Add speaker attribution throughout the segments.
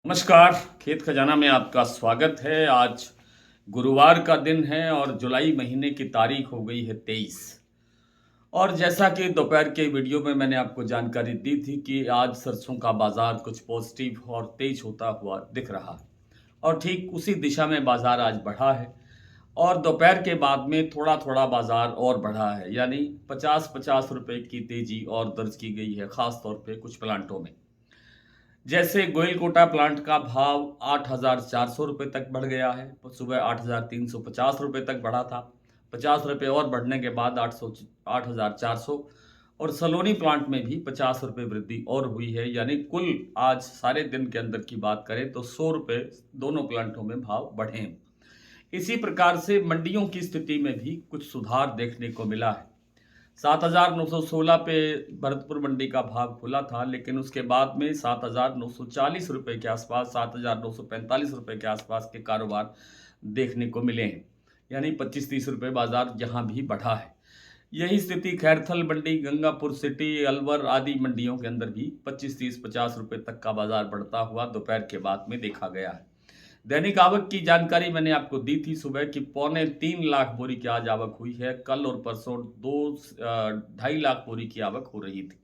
Speaker 1: नमस्कार। खेत खजाना में आपका स्वागत है। आज गुरुवार का दिन है और जुलाई महीने की तारीख हो गई है 23। और जैसा कि दोपहर के वीडियो में मैंने आपको जानकारी दी थी कि आज सरसों का बाजार कुछ पॉजिटिव और तेज होता हुआ दिख रहा है और ठीक उसी दिशा में बाजार आज बढ़ा है। और दोपहर के बाद में थोड़ा थोड़ा बाजार और बढ़ा है, यानी 50-50 रुपए की तेजी और दर्ज की गई है, खास तौर पे कुछ प्लांटों में। जैसे गोइलकोटा प्लांट का भाव 8,400 रुपये तक बढ़ गया है। सुबह 8,350 रुपये तक बढ़ा था। 50 रुपये और बढ़ने के बाद 8,400। और सलोनी प्लांट में भी 50 रुपये वृद्धि और हुई है, यानी कुल आज सारे दिन के अंदर की बात करें तो 100 रुपये दोनों प्लांटों में भाव बढ़े हैं। इसी प्रकार से मंडियों की स्थिति में भी कुछ सुधार देखने को मिला है। 7,916 पे भरतपुर मंडी का भाव खुला था, लेकिन उसके बाद में 7,940 रुपये के आसपास, 7,945 रुपये के आसपास के कारोबार देखने को मिले हैं, यानी 25-30 रुपये बाजार यहाँ भी बढ़ा है। यही स्थिति खैरथल मंडी, गंगापुर सिटी, अलवर आदि मंडियों के अंदर भी 25-30-50 रुपये तक का बाजार बढ़ता हुआ दोपहर के बाद में देखा गया है। दैनिक आवक की जानकारी मैंने आपको दी थी सुबह की 2.25 लाख बोरी की आज आवक हुई है। कल और परसों 2.5 लाख बोरी की आवक हो रही थी।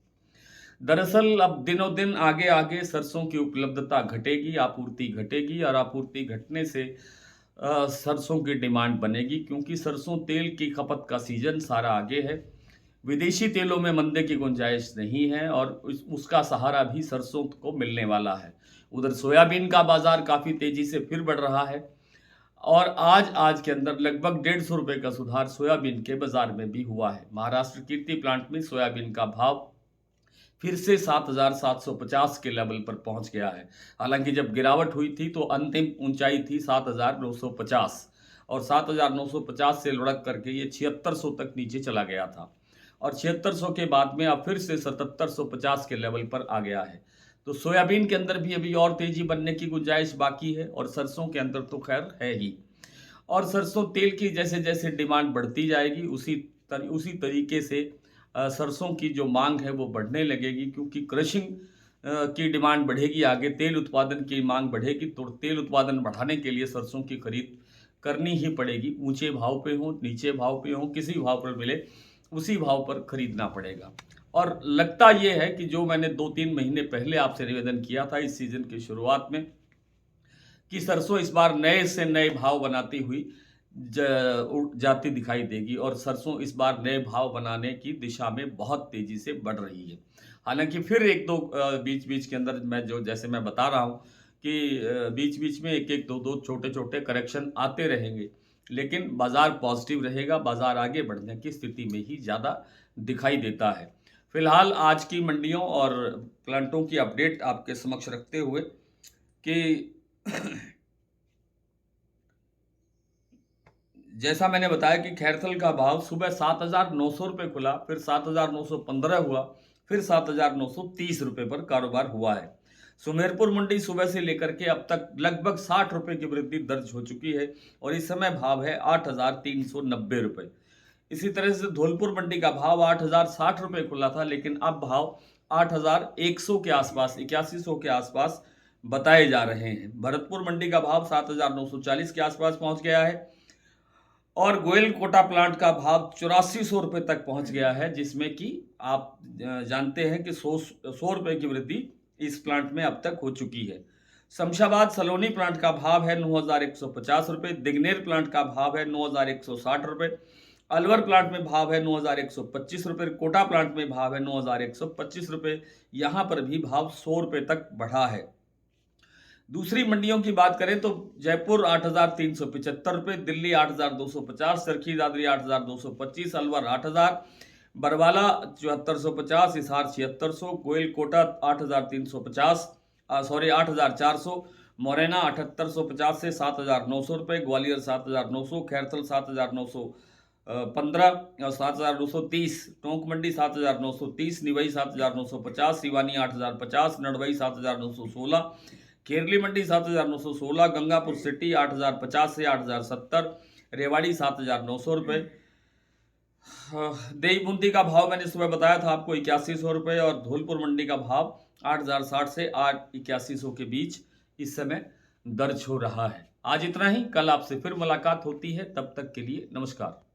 Speaker 1: दरअसल अब दिनों दिन आगे आगे सरसों की उपलब्धता घटेगी, आपूर्ति घटेगी और आपूर्ति घटने से सरसों की डिमांड बनेगी, क्योंकि सरसों तेल की खपत का सीजन सारा आगे है। विदेशी तेलों में मंदे की गुंजाइश नहीं है और उसका सहारा भी सरसों को मिलने वाला है। उधर सोयाबीन का बाजार काफ़ी तेज़ी से फिर बढ़ रहा है और आज के अंदर लगभग 150 रुपये का सुधार सोयाबीन के बाजार में भी हुआ है। महाराष्ट्र कीर्ति प्लांट में सोयाबीन का भाव फिर से 7,750 के लेवल पर पहुंच गया है। हालांकि जब गिरावट हुई थी तो अंतिम ऊंचाई थी 7,950 और 7,950 से लुढ़क करके ये 7,600 तक नीचे चला गया था और 7,600 के बाद में अब फिर से 7,750 के लेवल पर आ गया है। तो सोयाबीन के अंदर भी अभी और तेजी बनने की गुंजाइश बाकी है और सरसों के अंदर तो खैर है ही। और सरसों तेल की जैसे जैसे डिमांड बढ़ती जाएगी उसी तरीके से सरसों की जो मांग है वो बढ़ने लगेगी, क्योंकि क्रशिंग की डिमांड बढ़ेगी, आगे तेल उत्पादन की मांग बढ़ेगी। तो तेल उत्पादन बढ़ाने के लिए सरसों की खरीद करनी ही पड़ेगी। ऊंचे भाव पे हो, नीचे भाव पे हो, किसी भाव पर मिले उसी भाव पर खरीदना पड़ेगा। और लगता ये है कि जो मैंने 2-3 महीने पहले आपसे निवेदन किया था इस सीजन की शुरुआत में कि सरसों इस बार नए से नए भाव बनाती हुई जाती दिखाई देगी और सरसों इस बार नए भाव बनाने की दिशा में बहुत तेजी से बढ़ रही है। हालांकि फिर एक दो बीच बीच के अंदर मैं जो जैसे मैं बता रहा हूँ कि बीच बीच में एक एक दो दो छोटे छोटे करेक्शन आते रहेंगे, लेकिन बाजार पॉजिटिव रहेगा। बाजार आगे बढ़ने की स्थिति में ही ज़्यादा दिखाई देता है। फिलहाल आज की मंडियों और प्लांटों की अपडेट आपके समक्ष रखते हुए कि जैसा मैंने बताया कि खैरथल का भाव सुबह 7,900 रुपये खुला, फिर 7,915 हुआ, फिर 7,930 रुपये पर कारोबार हुआ है। सुमेरपुर मंडी सुबह से लेकर के अब तक लगभग 60 रुपये की वृद्धि दर्ज हो चुकी है और इस समय भाव है 8,390 रुपये। इसी तरह से धौलपुर मंडी का भाव 8,060 रुपये खुला था, लेकिन अब भाव 8,100 के आसपास, 8100 के आसपास बताए जा रहे हैं। भरतपुर मंडी का भाव 7,940 के आसपास पहुंच गया है और गोयलकोटा प्लांट का भाव 8400 रुपये तक पहुंच गया है, जिसमें कि आप जानते हैं कि 100 रुपये की वृद्धि इस प्लांट में अब तक हो चुकी है। शमशाबाद सलोनी प्लांट का भाव है 9,150 रुपये, दिग्नेर प्लांट का भाव है 9,160 रुपये, अलवर प्लांट में भाव है 9,125 रुपये, कोटा प्लांट में भाव है 9,125 रुपये। यहाँ पर भी भाव 100 रुपये तक बढ़ा है। दूसरी मंडियों की बात करें तो जयपुर 8,375 रुपये, दिल्ली 8,250, चरखी दादरी 8,225, अलवर 8,000, बरवाला 7,450, हिसार 7,600, गोयलकोटा 8,350, 8,400, मोरैना 7,850 से 7,900 रुपये, ग्वालियर 7,900, खैरथल 7,915 और 7,930, टोंक मंडी 7,930, निवई 7,950, सिवानी 8,050, नड़वई 7,916, केरली मंडी 7,916, गंगापुर सिटी 8,050 से 8,070, रेवाड़ी 7,900 रुपये। देई बूंदी का भाव मैंने सुबह बताया था आपको 8100 रुपये और धौलपुर मंडी का भाव 8,060 से 8100 के बीच इस समय दर्ज हो रहा है। आज इतना ही, कल आपसे फिर मुलाकात होती है, तब तक के लिए नमस्कार।